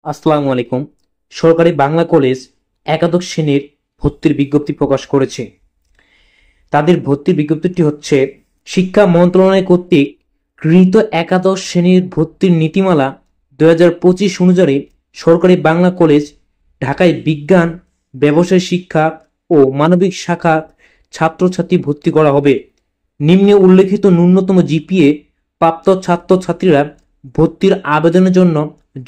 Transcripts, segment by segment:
আসসালামু আলাইকুম। সরকারি বাংলা কলেজ একাদশ শ্রেণীর ভর্তির বিজ্ঞপ্তি প্রকাশ করেছে। তাদের ভর্তির বিজ্ঞপ্তিটি হচ্ছে শিক্ষা মন্ত্রণালয় কর্তৃক গৃহীত একাদশ শ্রেণীর ভর্তির নীতিমালা 2025 অনুযায়ী সরকারি বাংলা কলেজ ঢাকায় বিজ্ঞান, ব্যবসায় শিক্ষা ও মানবিক শাখা ছাত্রছাত্রী ভর্তি করা হবে। নিম্নে উল্লেখিত ন্যূনতম জিপিএ প্রাপ্ত ছাত্রছাত্রীরা ভর্তির আবেদনের জন্য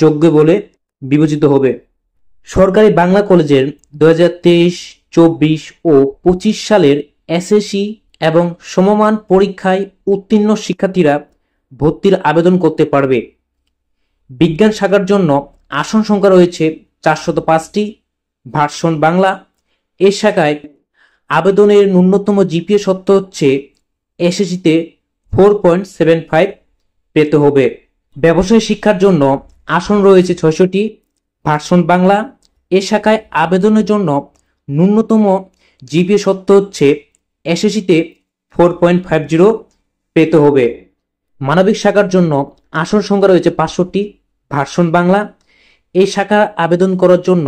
যোগ্য বলে বিবেচিত হবে। সরকারি বাংলা কলেজের 2023, 24 ও 25 সালের এসএসসি এবং সমমান পরীক্ষায় উত্তীর্ণ শিক্ষার্থীরা ভর্তির আবেদন করতে পারবে। বিজ্ঞান শাখার জন্য আসন সংখ্যা রয়েছে 405টি। ভার্সন বাংলা এ শাখায় আবেদনের ন্যূনতম জিপিএ সত্য হচ্ছে এসএসসিতে 4.75 পেতে হবে। ব্যবসায় শিক্ষার জন্য আসন রয়েছে 600টি। ভার্সন বাংলা এ শাখায় আবেদনের জন্য ন্যূনতম জিপিএ সত্য হচ্ছে এসএসসিতে 4.50 পেতে হবে। মানবিক শাখার জন্য আসন সংখ্যা রয়েছে 500টি। ভার্সন বাংলা এই শাখা আবেদন করার জন্য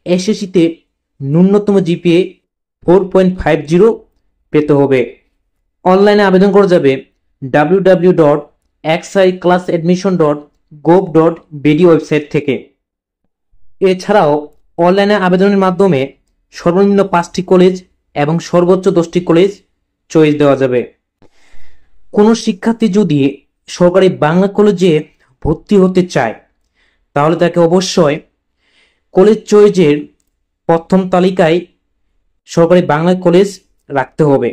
এসএসসিতে ন্যূনতম জিপিএ 4.50 পেতে হবে। অনলাইনে আবেদন করা যাবে www.xiclassadmission.gov.bd ওয়েবসাইট থেকে। এছাড়াও অনলাইনে আবেদনের মাধ্যমে সর্বনিম্ন 5টি কলেজ এবং সর্বোচ্চ 10টি কলেজ চয়েস দেওয়া যাবে। কোনো শিক্ষার্থী যদি সরকারি বাংলা কলেজে ভর্তি হতে চায় তাহলে তাকে অবশ্যই কলেজ চয়েসের প্রথম তালিকায় সরকারি বাংলা কলেজ রাখতে হবে।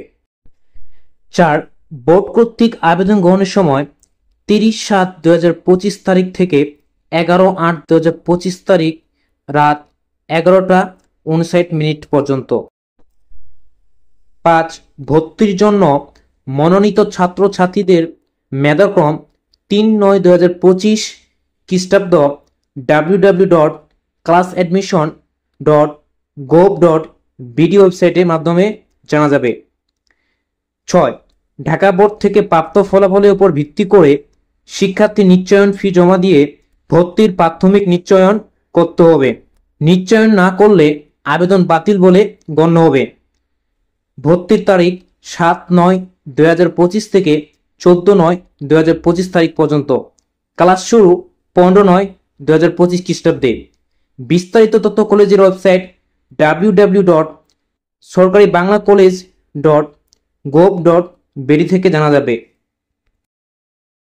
4. বোর্ড কর্তৃক আবেদন গ্রহণের সময় 30/7/2025 তারিখ থেকে 11/8/2025 তারিখ রাত 11:59 পর্যন্ত। 5. ভর্তির জন্য মনোনীত ছাত্রছাত্রীদের মেধাক্রম 3/9/2025 খ্রিস্টাব্দ www.classadmission.gov.bd ওয়েবসাইটের মাধ্যমে জানা যাবে। 6. ঢাকা বোর্ড থেকে প্রাপ্ত ফলাফলের উপর ভিত্তি করে শিক্ষার্থী নিশ্চয়ন ফি জমা দিয়ে ভর্তির প্রাথমিক নিশ্চয়ন করতে হবে। নিশ্চয়ন না করলে আবেদন বাতিল বলে গণ্য হবে। ভর্তির তারিখ 7/9/2025 থেকে 14/9/2025 তারিখ পর্যন্ত। ক্লাস শুরু 15/9/2025 খ্রিস্টাব্দে। বিস্তারিত তথ্য কলেজের ওয়েবসাইট www.sorkaribanglacollege.gov.bd থেকে জানা যাবে।